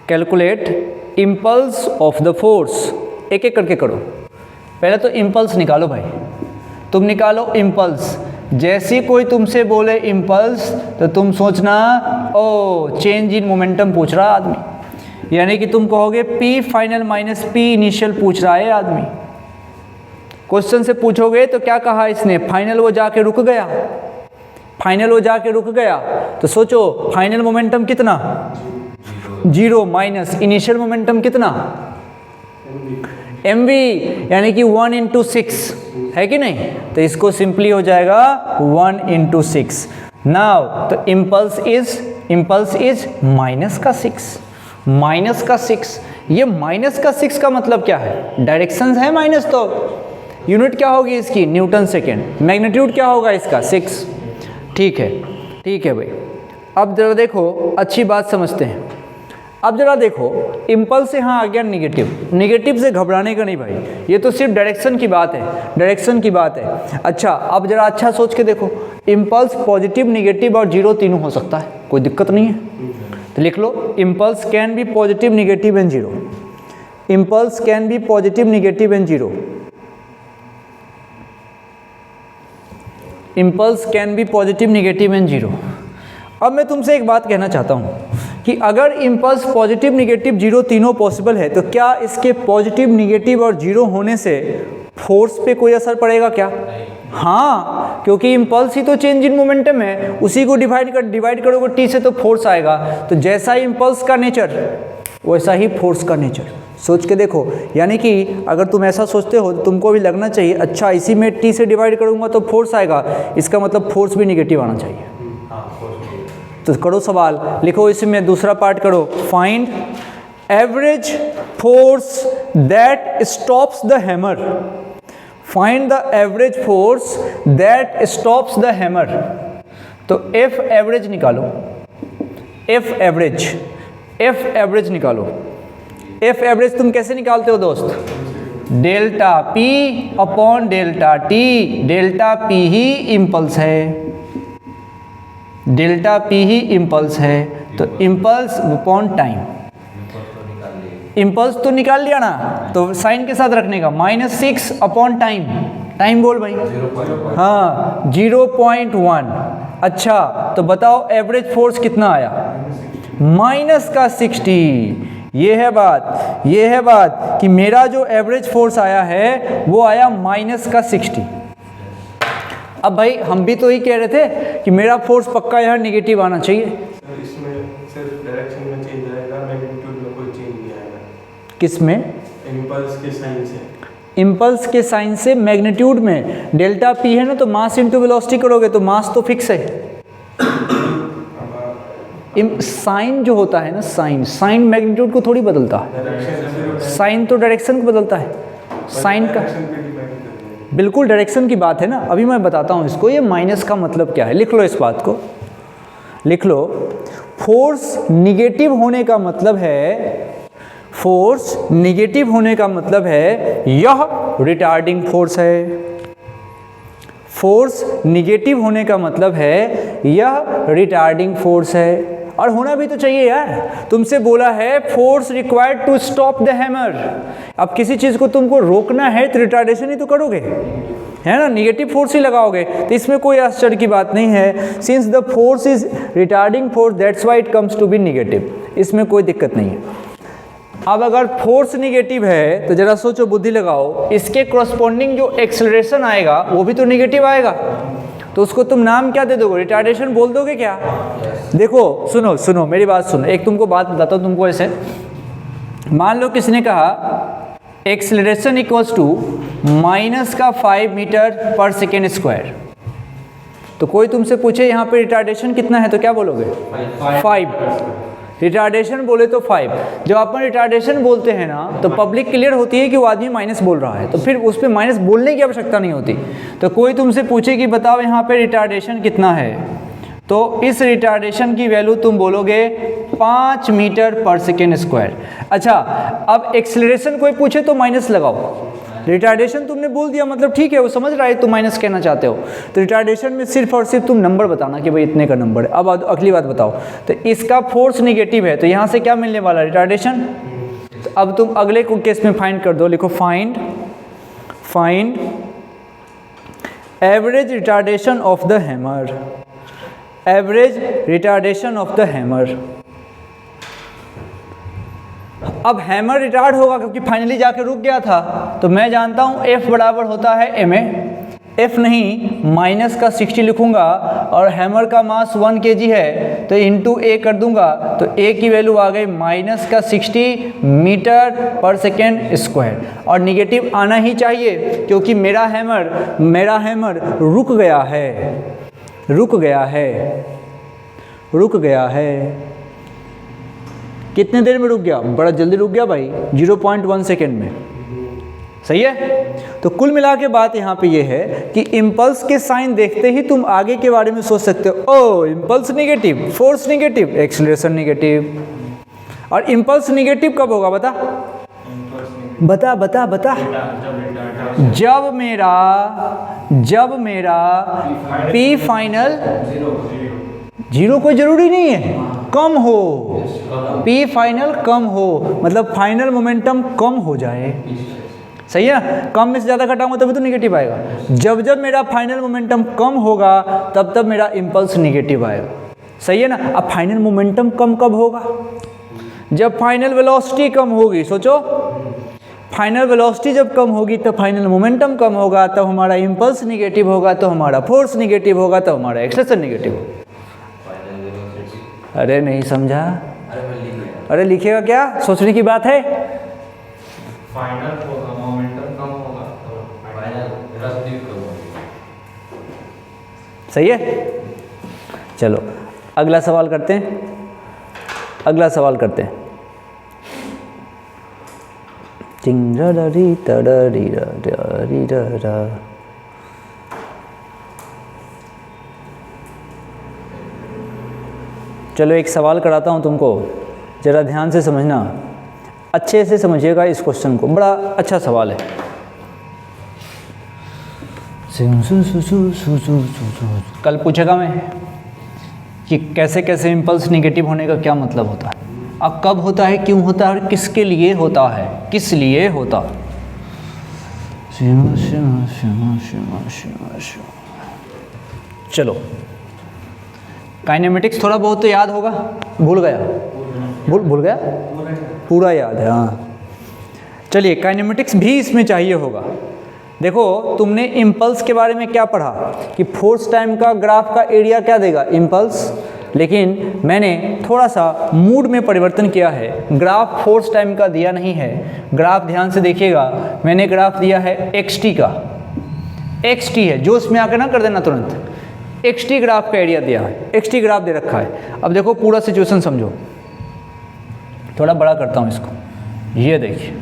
Calculate impulse of the force. एक एक करके करो। पहले तो इम्पल्स निकालो भाई, तुम निकालो इम्पल्स। जैसे कोई तुमसे बोले इम्पल्स तो तुम सोचना ओ चेंज इन मोमेंटम पूछ रहा आदमी, यानी कि तुम कहोगे P final minus P initial पूछ रहा है आदमी। क्वेश्चन से पूछोगे तो क्या कहा इसने, फाइनल वो जाके रुक गया, तो सोचो फाइनल मोमेंटम कितना, 0 माइनस इनिशियल मोमेंटम कितना, mv, यानी कि 1 × 6 है कि नहीं? तो इसको सिंपली हो जाएगा 1 × 6। नाउ तो इम्पल्स इज माइनस का 6, माइनस का 6। ये माइनस का 6 का मतलब क्या है? डायरेक्शन है माइनस, तो यूनिट क्या होगी इसकी? Newton second. मैग्नीट्यूड क्या होगा इसका? 6। ठीक है भाई। अब जरा देखो, अच्छी बात समझते हैं। अब जरा देखो, इम्पल्स से यहाँ आ गया निगेटिव, निगेटिव से घबराने का नहीं भाई, ये तो सिर्फ डायरेक्शन की बात है, डायरेक्शन की बात है। अच्छा, अब जरा अच्छा सोच के देखो, इम्पल्स पॉजिटिव, निगेटिव और जीरो तीनों हो सकता है, कोई दिक्कत नहीं है। तो लिख लो, impulse can be positive, negative and zero. Impulse can be positive, negative and zero. Impulse can be positive, negative and zero. अब मैं तुमसे एक बात कहना चाहता हूँ कि अगर इम्पल्स पॉजिटिव, निगेटिव, जीरो तीनों पॉसिबल है, तो क्या इसके पॉजिटिव, निगेटिव और जीरो होने से फोर्स पे कोई असर पड़ेगा क्या? हाँ, क्योंकि इम्पल्स ही तो चेंज इन मोमेंटम है, उसी को डिवाइड करोगे टी से तो फोर्स आएगा। तो जैसा ही इम्पल्स का नेचर वैसा ही फोर्स का नेचर। सोच के देखो, यानी कि अगर तुम ऐसा सोचते हो तो तुमको भी लगना चाहिए, अच्छा इसी में टी से डिवाइड करूँगा तो फोर्स आएगा, इसका मतलब फोर्स भी निगेटिव आना चाहिए। तो करो सवाल, लिखो इसमें दूसरा पार्ट करो, find average force that stops the hammer. Find the average force that stops the hammer. तो एफ एवरेज निकालो, एफ एवरेज निकालो। एफ एवरेज तुम कैसे निकालते हो दोस्त? Delta P upon delta T. Delta P ही इम्पल्स है, डेल्टा पी ही इम्पल्स है, तो इम्पल्स अपॉन टाइम। इम्पल्स तो निकाल लिया ना, तो साइन के साथ रखने का, -6 अपॉन टाइम। टाइम बोल भाई। हाँ, 0.1। अच्छा, तो बताओ एवरेज फोर्स कितना आया? माइनस का 60। ये है बात कि मेरा जो एवरेज फोर्स आया है वो आया माइनस का 60। अब भाई हम भी तो ही कह रहे थे कि मेरा फोर्स पक्का यहाँ निगेटिव आना चाहिए। इसमें सिर्फ डायरेक्शन में चेंज आएगा, मैग्नीट्यूड में कोई चेंज नहीं आएगा। किस में? इम्पल्स के साइन से। इम्पल्स के साइन से मैग्नीट्यूड में डेल्टा पी है ना, तो मास इंटू वेलोसिटी करोगे तो मास तो फिक्स है। साइन जो होता है ना, साइन मैग्नीट्यूड को थोड़ी बदलता है, साइन तो डायरेक्शन को बदलता है। साइन का बिल्कुल डायरेक्शन की बात है ना। अभी मैं बताता हूँ इसको, ये माइनस का मतलब क्या है। लिख लो इस बात को, लिख लो। फोर्स निगेटिव होने का मतलब है, फोर्स निगेटिव होने का मतलब है यह रिटार्डिंग फोर्स है। फोर्स निगेटिव होने का मतलब है यह रिटार्डिंग फोर्स है। और होना भी तो चाहिए यार, तुमसे बोला है force required to stop the hammer. अब किसी चीज़ को तुमको रोकना है तो रिटार्डेशन ही तो करोगे, है ना, निगेटिव फोर्स ही लगाओगे। तो इसमें कोई आश्चर्य की बात नहीं है। Since the force is retarding force that's why it comes to be negative, इसमें कोई दिक्कत नहीं है। अब अगर फोर्स निगेटिव है तो जरा सोचो, बुद्धि लगाओ, इसके कॉरस्पॉन्डिंग जो एक्सेलरेशन आएगा वो भी तो निगेटिव आएगा, तो उसको तुम नाम क्या दे दोगे? रिटार्डेशन बोल दोगे क्या? देखो सुनो मेरी बात सुनो, एक तुमको बात बताता हूँ तुमको। ऐसे मान लो किसने कहा एक्सेलरेशन इक्वल्स टू -5 मीटर पर सेकेंड स्क्वायर, तो कोई तुमसे पूछे यहाँ पे रिटार्डेशन कितना है तो क्या बोलोगे? 5। रिटार्डेशन बोले तो 5। जब अपन रिटार्डेशन बोलते हैं ना तो पब्लिक क्लियर होती है कि वो आदमी माइनस बोल रहा है, तो फिर उस पर माइनस बोलने की आवश्यकता नहीं होती। तो कोई तुमसे पूछे कि बताओ यहाँ पे रिटार्डेशन कितना है, तो इस रिटार्डेशन की वैल्यू तुम बोलोगे 5 मीटर पर सेकेंड स्क्वायर। अच्छा, अब एक्सेलरेशन कोई पूछे तो माइनस लगाओ। रिटार्डेशन तुमने बोल दिया, मतलब ठीक है वो समझ रहा है तुम माइनस कहना चाहते हो, तो रिटार्डेशन में सिर्फ और सिर्फ तुम नंबर बताना कि भाई इतने का नंबर है। अब अगली बात बताओ, तो इसका फोर्स निगेटिव है तो यहाँ से क्या मिलने वाला? रिटार्डेशन। तो अब तुम अगले को केस में फाइंड कर दो, लिखो find average retardation of the hammer. Average retardation of the hammer. अब हैमर रिटार्ड होगा क्योंकि फाइनली जाके रुक गया था, तो मैं जानता हूं F बराबर होता है ma। F नहीं, माइनस का 60 लिखूंगा और हैमर का मास 1 kg है तो इंटू A कर दूंगा तो A की वैल्यू आ गई माइनस का 60 मीटर पर सेकेंड स्क्वायर। और निगेटिव आना ही चाहिए क्योंकि मेरा हैमर रुक गया है। कितने देर में रुक गया? बड़ा जल्दी रुक गया भाई, 0.1 सेकेंड में। सही है। तो कुल मिला के बात यहाँ पे ये है कि इम्पल्स के साइन देखते ही तुम आगे के बारे में सोच सकते हो, ओ impulse negative, force negative, acceleration negative. और इम्पल्स निगेटिव कब होगा बता? जब मेरा P फाइनल जीरो कोई जरूरी नहीं है, कम हो, P फाइनल कम हो, मतलब फाइनल मोमेंटम कम हो जाए। सही है। कम में से ज़्यादा घटाऊंगा तभी तो निगेटिव आएगा। जब मेरा फाइनल मोमेंटम कम होगा तब मेरा इम्पल्स निगेटिव आएगा। सही है ना। अब फाइनल मोमेंटम कम कब होगा? जब फाइनल वेलोसिटी कम होगी। सोचो, फाइनल वेलोसिटी जब कम होगी तब फाइनल मोमेंटम कम होगा, तब हमारा इम्पल्स निगेटिव होगा, तो हमारा फोर्स निगेटिव होगा, तो हमारा एक्सेलरेशन निगेटिव होगा। अरे नहीं समझा? अरे लिखेगा क्या? सोचने की बात है। फाइनल होगा, मोमेंटम कम होगा तो फाइनल वेलोसिटी कम होगी। सही है। चलो अगला सवाल करते हैं। चलो एक सवाल कराता हूँ तुमको, ज़रा ध्यान से समझना, अच्छे से समझिएगा इस क्वेश्चन को, बड़ा अच्छा सवाल है। कल पूछेगा मैं कि कैसे कैसे इम्पल्स निगेटिव होने का क्या मतलब होता है, अब कब होता है, क्यों होता है और किसके लिए होता है, किस लिए होता है। चलो काइनेमेटिक्स थोड़ा बहुत तो याद होगा, भूल गया पूरा याद है। हाँ चलिए, काइनेमेटिक्स भी इसमें चाहिए होगा। देखो तुमने इम्पल्स के बारे में क्या पढ़ा कि फोर्स टाइम का ग्राफ का एरिया क्या देगा, इम्पल्स। लेकिन मैंने थोड़ा सा मूड में परिवर्तन किया है, ग्राफ फोर्स टाइम का दिया नहीं है। ग्राफ ध्यान से देखिएगा, मैंने ग्राफ दिया है xt का, xt है, जो उसमें आकर ना कर देना तुरंत, xt ग्राफ का एरिया दिया है, xt ग्राफ दे रखा है। अब देखो पूरा सिचुएशन समझो, थोड़ा बड़ा करता हूँ इसको। ये देखिए,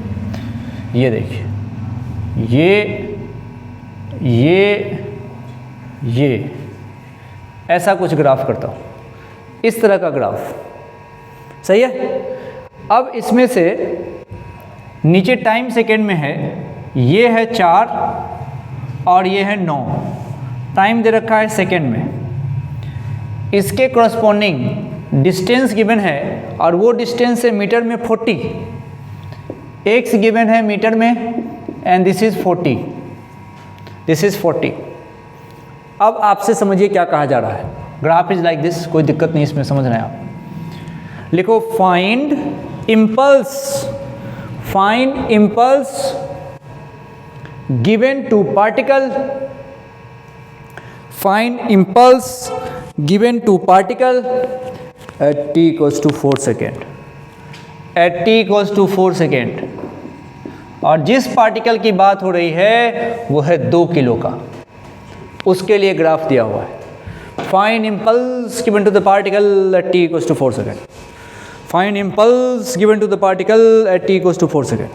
ये ऐसा कुछ ग्राफ करता हूँ, इस तरह का ग्राफ। सही है। अब इसमें से नीचे टाइम सेकेंड में है, ये है 4 और ये है 9, टाइम दे रखा है सेकेंड में। इसके करस्पॉन्डिंग डिस्टेंस गिवन है और वो डिस्टेंस है मीटर में 40, एक्स गिवन है मीटर में एंड दिस इज 40। अब आपसे समझिए क्या कहा जा रहा है। ग्राफ इज लाइक दिस, कोई दिक्कत नहीं इसमें, समझ रहे हैं आप। लिखो find impulse given to particle, find impulse given to particle at t equals to 4 second, at t equals to 4 second. और जिस पार्टिकल की बात हो रही है वो है 2 किलो का, उसके लिए ग्राफ दिया हुआ है। Find impulse given to the particle at t equals to 4 second, find impulse given to the particle at t equals to 4 second.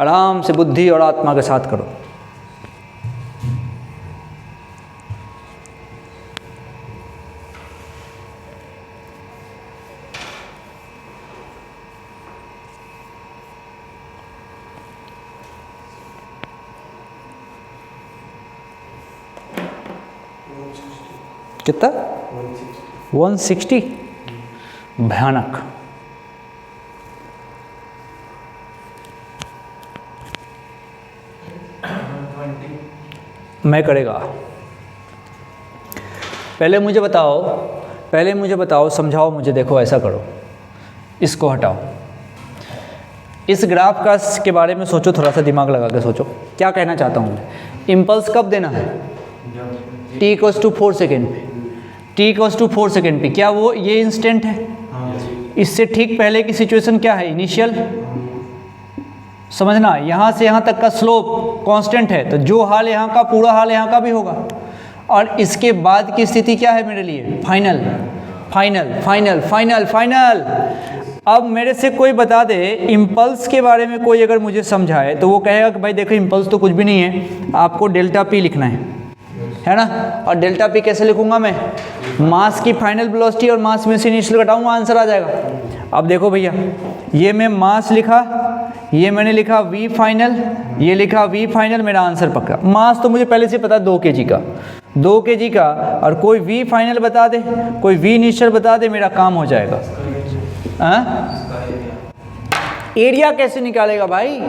आराम से बुद्धि और आत्मा के साथ करो। कितना? 160। भयानक। मैं करेगा। पहले मुझे बताओ, समझाओ मुझे। देखो ऐसा करो, इसको हटाओ, इस ग्राफ का के बारे में सोचो, थोड़ा सा दिमाग लगा के सोचो क्या कहना चाहता हूँ मैं। इम्पल्स कब देना है? t इक्वल्स टू 4 सेकेंड पे, t इक्वल्स टू 4 सेकेंड पे। क्या वो ये इंस्टेंट है? इससे ठीक पहले की सिचुएशन क्या है? इनिशियल। समझना, यहाँ से यहाँ तक का स्लोप कांस्टेंट है, तो जो हाल यहाँ का पूरा हाल यहाँ का भी होगा। और इसके बाद की स्थिति क्या है मेरे लिए? Final final final final final. अब मेरे से कोई बता दे इम्पल्स के बारे में, कोई अगर मुझे समझाए तो वो कहेगा कि भाई देखो इम्पल्स तो कुछ भी नहीं है, आपको डेल्टा पी लिखना है ना। और डेल्टा पी कैसे लिखूंगा मैं? मास की फाइनल वेलोसिटी और मास में से इनिशियल घटाऊंगा, आंसर आ जाएगा। अब देखो भैया, ये मैं मास लिखा, ये मैंने लिखा वी फाइनल, ये लिखा वी फाइनल, मेरा आंसर पक्का। मास तो मुझे पहले से पता 2 kg का, 2 kg का, और कोई वी फाइनल बता दे, कोई वी इनिशियल बता दे, मेरा काम हो जाएगा। एरिया कैसे निकालेगा भाई?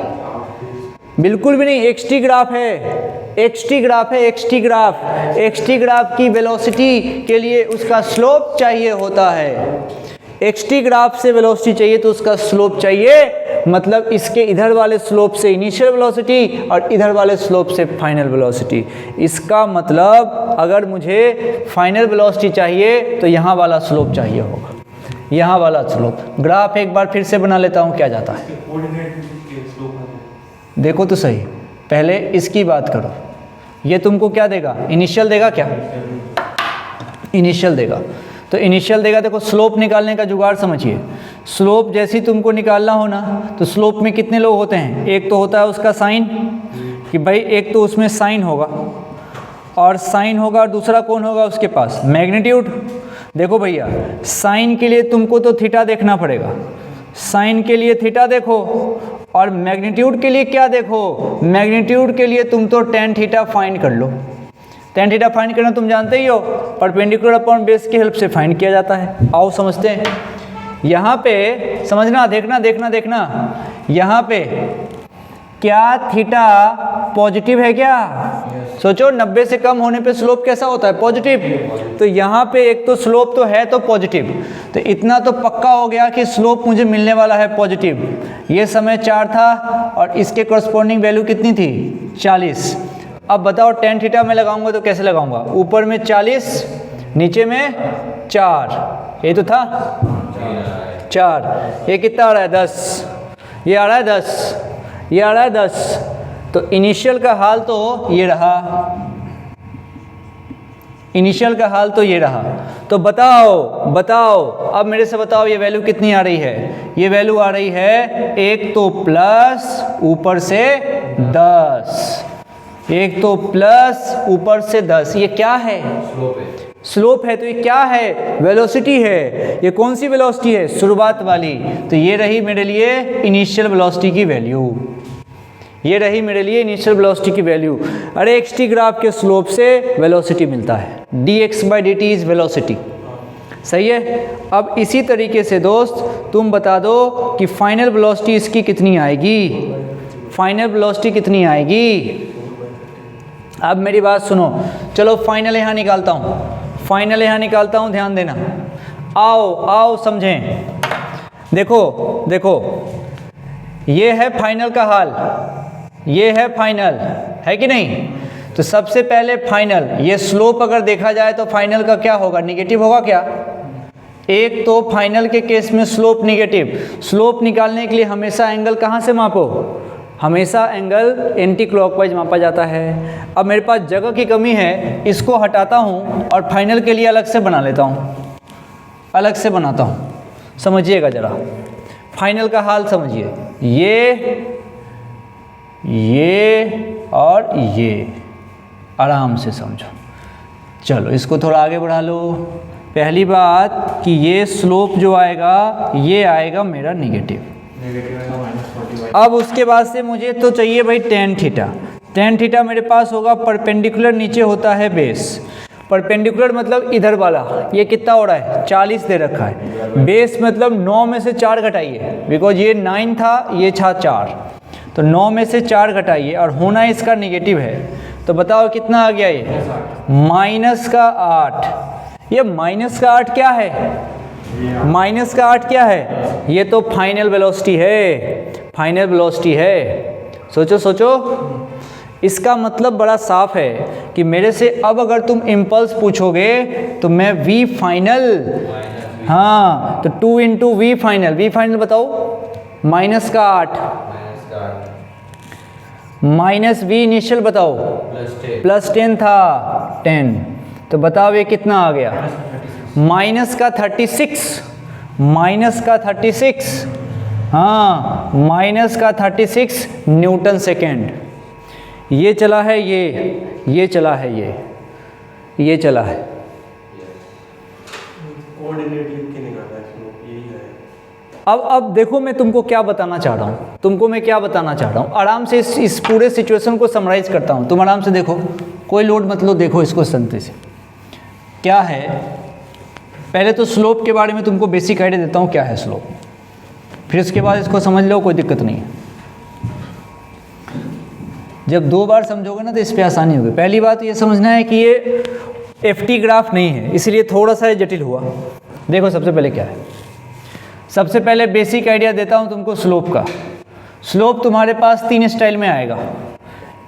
बिल्कुल भी नहीं, एक्सटी ग्राफ है, एक्सटी ग्राफ है, एक्सटी ग्राफ। एक्सटी ग्राफ की वेलोसिटी के लिए उसका स्लोप चाहिए होता है। एक्सटी ग्राफ से वेलोसिटी चाहिए तो उसका स्लोप चाहिए, मतलब इसके इधर वाले स्लोप से इनिशियल वेलोसिटी और इधर वाले स्लोप से फाइनल वेलोसिटी। इसका मतलब अगर मुझे फाइनल वेलोसिटी चाहिए तो यहाँ वाला स्लोप चाहिए होगा, यहाँ वाला स्लोप। ग्राफ एक बार फिर से बना लेता हूँ, क्या जाता है देखो तो सही। पहले इसकी बात करो, ये तुमको क्या देगा? इनिशियल देगा क्या? इनिशियल देगा। तो इनिशियल देगा, देखो स्लोप निकालने का जुगाड़ समझिए। स्लोप जैसे ही तुमको निकालना हो ना, तो स्लोप में कितने लोग होते हैं? एक तो होता है उसका साइन, कि भाई एक तो उसमें साइन होगा, और साइन होगा, और दूसरा कौन होगा उसके पास? मैग्नीट्यूड। देखो भैया, साइन के लिए तुमको तो थीटा देखना पड़ेगा, साइन के लिए थीटा देखो, और मैग्नीट्यूड के लिए क्या देखो? मैग्नीट्यूड के लिए तुम तो टेन थीटा फाइंड कर लो। टेन थीटा फाइंड करना तुम जानते ही हो, परपेंडिकुलर अपॉन बेस की हेल्प से फाइंड किया जाता है। आओ समझते हैं। यहाँ पे समझना, देखना देखना देखना, यहाँ पे क्या थीटा पॉजिटिव है क्या? सोचो 90 से कम होने पे स्लोप कैसा होता है? पॉजिटिव। तो यहाँ पे एक तो स्लोप तो है तो पॉजिटिव, तो इतना तो पक्का हो गया कि स्लोप मुझे मिलने वाला है पॉजिटिव। ये समय 4 था और इसके कॉरस्पॉन्डिंग वैल्यू कितनी थी? 40। अब बताओ टेन थीटा में लगाऊंगा तो कैसे लगाऊंगा? ऊपर में 40, नीचे में 4, ये तो था 4, ये कितना आ रहा है? 10, ये आ रहा है 10, ये आ रहा है 10। तो इनिशियल का हाल तो ये रहा, इनिशियल का हाल तो ये रहा। तो बताओ बताओ, अब मेरे से बताओ ये वैल्यू कितनी आ रही है? ये वैल्यू आ रही है एक तो प्लस ऊपर से 10, एक तो प्लस ऊपर से 10। ये क्या है? स्लोप है। स्लोप है तो ये क्या है? वेलोसिटी है। ये कौन सी वेलोसिटी है? शुरुआत वाली। तो ये रही मेरे लिए इनिशियल वेलोसिटी की वैल्यू, ये रही मेरे लिए इनिशियल वेलोसिटी की वैल्यू। अरे एक्सटी ग्राफ के स्लोप से वेलोसिटी मिलता है, dx/dt इज वेलोसिटी। सही है। अब इसी तरीके से दोस्त तुम बता दो कि फाइनल वेलोसिटी इसकी कितनी आएगी? फाइनल वेलोसिटी कितनी आएगी? अब मेरी बात सुनो, चलो फाइनल यहाँ निकालता हूँ, फाइनल यहाँ निकालता हूँ, ध्यान देना। आओ आओ समझें। देखो देखो, ये है फाइनल का हाल, ये है फाइनल, है कि नहीं? तो सबसे पहले फाइनल, ये स्लोप अगर देखा जाए तो फाइनल का क्या होगा? निगेटिव होगा क्या? एक तो फाइनल के केस में स्लोप निगेटिव। स्लोप निकालने के लिए हमेशा एंगल कहाँ से मापो? हमेशा एंगल एंटी क्लॉकवाइज मापा जाता है। अब मेरे पास जगह की कमी है, इसको हटाता हूँ और फाइनल के लिए अलग से बना लेता हूँ, अलग से बनाता हूँ। समझिएगा ज़रा, फाइनल का हाल समझिए। ये और ये, आराम से समझो। चलो इसको थोड़ा आगे बढ़ा लो। पहली बात कि ये स्लोप जो आएगा ये आएगा मेरा निगेटिव। अब उसके बाद से मुझे तो चाहिए भाई टेन थीटा। टेन थीटा मेरे पास होगा परपेंडिकुलर, नीचे होता है बेस। परपेंडिकुलर मतलब इधर वाला, ये कितना हो रहा है? 40 दे रखा है। बेस मतलब 9 में से 4 घटाइए, बिकॉज ये 9 था, ये था 4, तो 9 में से 4 घटाइए, और होना इसका निगेटिव है। तो बताओ कितना आ गया? ये माइनस का 8। ये माइनस का 8 क्या है? माइनस का 8 क्या है? ये तो फाइनल वेलोसिटी है, फाइनल वेलोसिटी है। सोचो सोचो, इसका मतलब बड़ा साफ है कि मेरे से अब अगर तुम इम्पल्स पूछोगे तो मैं v फाइनल, हाँ तो 2 into V final, V final बताओ माइनस का 8 माइनस वी इनिशियल बताओ प्लस 10 था 10, तो बताओ ये कितना आ गया माइनस का 36, माइनस का 36, हाँ माइनस का 36 न्यूटन सेकेंड। ये चला है ये चला है ये चला है। कोऑर्डिनेट लिख के निकाला है इसमें, यही है। अब देखो मैं तुमको क्या बताना चाह रहा हूँ, तुमको मैं क्या बताना चाह रहा हूँ। आराम से इस पूरे सिचुएशन को समराइज करता हूँ, तुम आराम से देखो, कोई लोड मत लो, देखो इसको शांति से। क्या है, पहले तो स्लोप के बारे में तुमको बेसिक आइडिया देता हूँ क्या है स्लोप, फिर उसके बाद इसको समझ लो, कोई दिक्कत नहीं है। जब 2 बार समझोगे ना तो इस पर आसानी होगी। पहली बात ये समझना है कि ये FT ग्राफ नहीं है, इसलिए थोड़ा सा जटिल हुआ। देखो सबसे पहले क्या है, सबसे पहले बेसिक आइडिया देता हूँ तुमको स्लोप का। स्लोप तुम्हारे पास 3 स्टाइल में आएगा।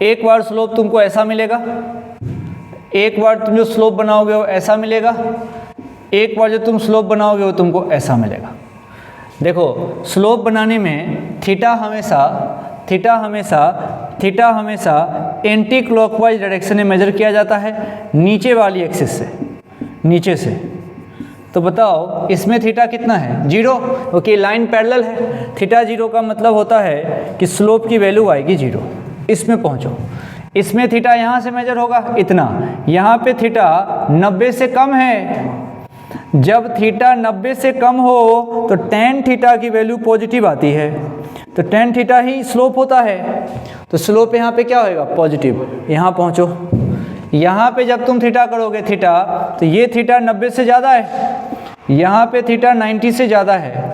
एक बार स्लोप तुमको ऐसा मिलेगा, एक बार तुम जो स्लोप बनाओगे वो ऐसा मिलेगा, एक बार जो तुम स्लोप बनाओगे वो तुमको ऐसा मिलेगा। देखो स्लोप बनाने में थीटा हमेशा एंटी क्लॉकवाइज डायरेक्शन में मेजर किया जाता है, नीचे वाली एक्सिस से, नीचे से। तो बताओ इसमें थीटा कितना है 0, क्योंकि लाइन पैरेलल है। थीटा 0 का मतलब होता है कि स्लोप की वैल्यू आएगी 0। इसमें पहुंचो, इसमें थीटा यहाँ से मेजर होगा इतना, यहाँ पे थीटा 90 से कम है। जब थीटा 90 से कम हो तो टेन थीटा की वैल्यू पॉजिटिव आती है, तो टेन थीटा ही स्लोप होता है। तो स्लोप यहाँ पे क्या होएगा पॉजिटिव। यहाँ पहुँचो, यहाँ पे जब तुम थीटा करोगे थीटा, तो ये थीटा 90 से ज़्यादा है, यहाँ पे थीटा 90 से ज़्यादा है,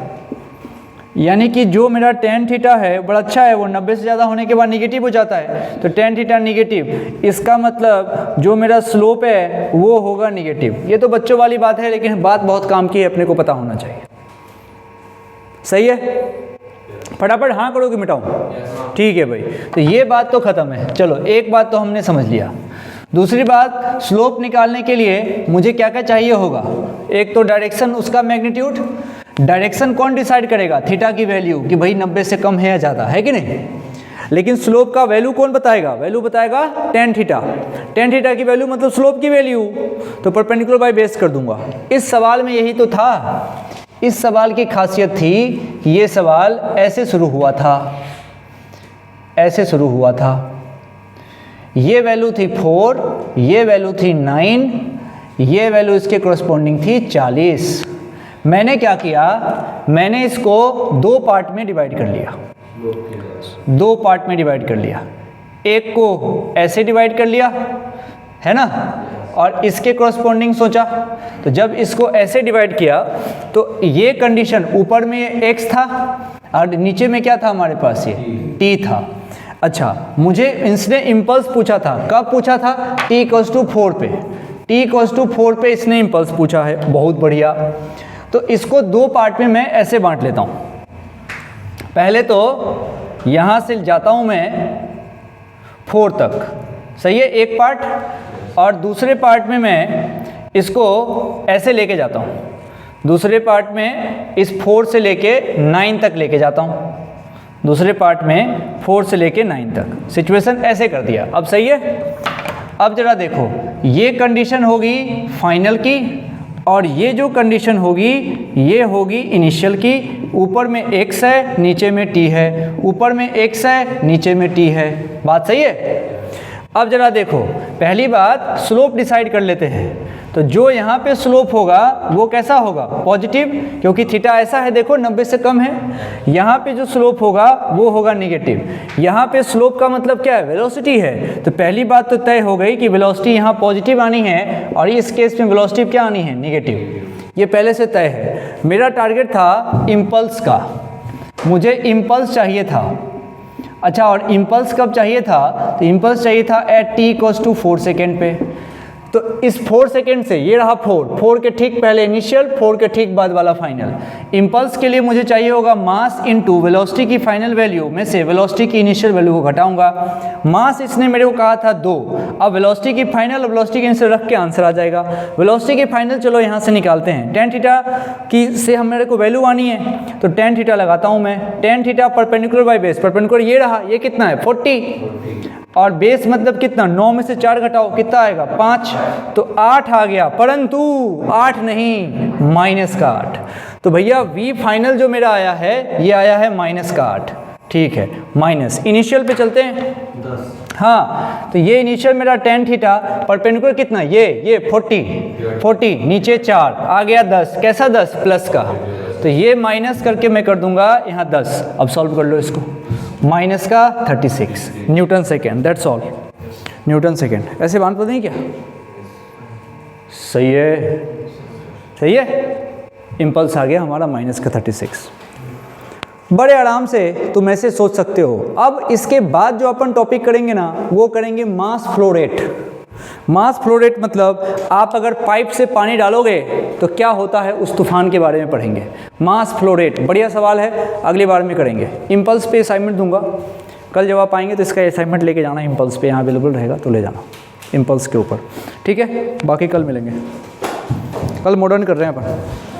यानी कि जो मेरा टेन थीटा है बड़ा अच्छा है, वो 90 से ज़्यादा होने के बाद निगेटिव हो जाता है, तो टेन थीटा निगेटिव, इसका मतलब जो मेरा स्लोप है वो होगा निगेटिव। ये तो बच्चों वाली बात है, लेकिन बात बहुत काम की है, अपने को पता होना चाहिए। सही है, फटाफट हाँ करो कि मिटाऊं? ठीक है भाई, तो ये बात तो ख़त्म है। चलो एक बात तो हमने समझ लिया। दूसरी बात, स्लोप निकालने के लिए मुझे क्या क्या चाहिए होगा। एक तो डायरेक्शन, उसका मैग्नीट्यूड। डायरेक्शन कौन डिसाइड करेगा, थीटा की वैल्यू, कि भाई 90 से कम है या ज़्यादा है कि नहीं। लेकिन स्लोप का वैल्यू कौन बताएगा, वैल्यू बताएगा टेन थीटा। टेन थीटा की वैल्यू मतलब स्लोप की वैल्यू, तो परपेंडिकुलर बाय बेस कर दूंगा। इस सवाल में यही तो था, इस सवाल की खासियत थी कि ये सवाल ऐसे शुरू हुआ था, ऐसे शुरू हुआ था। ये वैल्यू थी 4, ये वैल्यू थी 9, ये वैल्यू इसके करस्पॉन्डिंग थी 40। मैंने क्या किया, मैंने इसको 2 पार्ट में डिवाइड कर लिया, 2 पार्ट में डिवाइड कर लिया। एक को ऐसे डिवाइड कर लिया है ना, और इसके करस्पॉन्डिंग सोचा। तो जब इसको ऐसे डिवाइड किया तो ये कंडीशन, ऊपर में x था और नीचे में क्या था हमारे पास, ये t था। अच्छा, मुझे इसने इम्पल्स पूछा था, कब पूछा था, t=4 पे, t=4 पे इसने इम्पल्स पूछा है। बहुत बढ़िया, तो इसको 2 पार्ट में मैं ऐसे बांट लेता हूँ। पहले तो यहाँ से जाता हूँ मैं 4 तक, सही है, एक पार्ट, और दूसरे पार्ट में मैं इसको ऐसे लेके जाता हूँ। दूसरे पार्ट में इस 4 से लेके 9 तक लेके जाता हूँ, दूसरे पार्ट में 4 से लेके 9 तक। सिचुएशन ऐसे कर दिया, अब सही है। अब जरा देखो, ये कंडीशन होगी फाइनल की, और ये जो कंडीशन होगी ये होगी इनिशियल की। ऊपर में x है, नीचे में t है, ऊपर में x है, नीचे में t है। बात सही है। अब जरा देखो, पहली बात स्लोप डिसाइड कर लेते हैं। तो जो यहाँ पे स्लोप होगा वो कैसा होगा, पॉजिटिव, क्योंकि थीटा ऐसा है, देखो 90 से कम है। यहाँ पे जो स्लोप होगा वो होगा निगेटिव। यहाँ पे स्लोप का मतलब क्या है, वेलोसिटी है। तो पहली बात तो तय हो गई कि वेलोसिटी यहाँ पॉजिटिव आनी है, और इस केस में वेलोसिटी क्या आनी है, निगेटिव। ये पहले से तय है। मेरा टारगेट था इम्पल्स का, मुझे इम्पल्स चाहिए था। अच्छा, और इम्पल्स कब चाहिए था, तो इम्पल्स चाहिए था एट t=4 सेकेंड पे। तो इस 4 सेकेंड से ये रहा 4 के ठीक पहले इनिशियल, 4 के ठीक बाद वाला फाइनल। इम्पल्स के लिए मुझे चाहिए होगा मास इनटू वेलोसिटी की फाइनल वैल्यू में से वेलोसिटी की इनिशियल वैल्यू को घटाऊंगा। मास इसने मेरे को कहा था 2, अब वेलोसिटी की फाइनल और वेलोसिटी की इनिशियल रख के आंसर आ जाएगा। वेलोसिटी की फाइनल चलो यहाँ से निकालते हैं, tan थीटा की से हम मेरे को वैल्यू आनी है, तो tan थीटा लगाता हूँ मैं। tan theta perpendicular by base, perpendicular ये रहा, ये कितना है 40, और बेस मतलब कितना, 9 में से 4 घटाओ कितना आएगा 5, तो 8 आ गया, परंतु 8 नहीं, माइनस का 8। तो भैया v फाइनल जो मेरा आया है ये आया है माइनस का 8, ठीक है। माइनस इनिशियल पे चलते हैं 10। हाँ, तो ये इनिशियल मेरा tan थीटा परपेंडिकुलर कितना, ये 40 नीचे 4 आ गया 10, कैसा 10 प्लस का, तो ये माइनस करके मैं कर दूंगा यहाँ 10। अब सॉल्व कर लो इसको, माइनस का 36 Newton second, that's all, Newton second. ऐसे बात पता नहीं क्या, सही है, सही है। इम्पल्स आ गया हमारा माइनस का 36, बड़े आराम से तुम ऐसे सोच सकते हो। अब इसके बाद जो अपन टॉपिक करेंगे ना, वो करेंगे mass flow rate. Mass flow rate मतलब आप अगर पाइप से पानी डालोगे तो क्या होता है, उस तूफान के बारे में पढ़ेंगे। मास फ्लो रेट बढ़िया सवाल है, अगली बार में करेंगे। इम्पल्स पे असाइनमेंट दूंगा, कल जब आप आएंगे तो इसका असाइनमेंट लेके जाना, इम्पल्स पे यहाँ अवेलेबल रहेगा तो ले जाना, इम्पल्स के ऊपर, ठीक है। बाकी कल मिलेंगे, कल मॉडर्न कर रहे हैं अपन।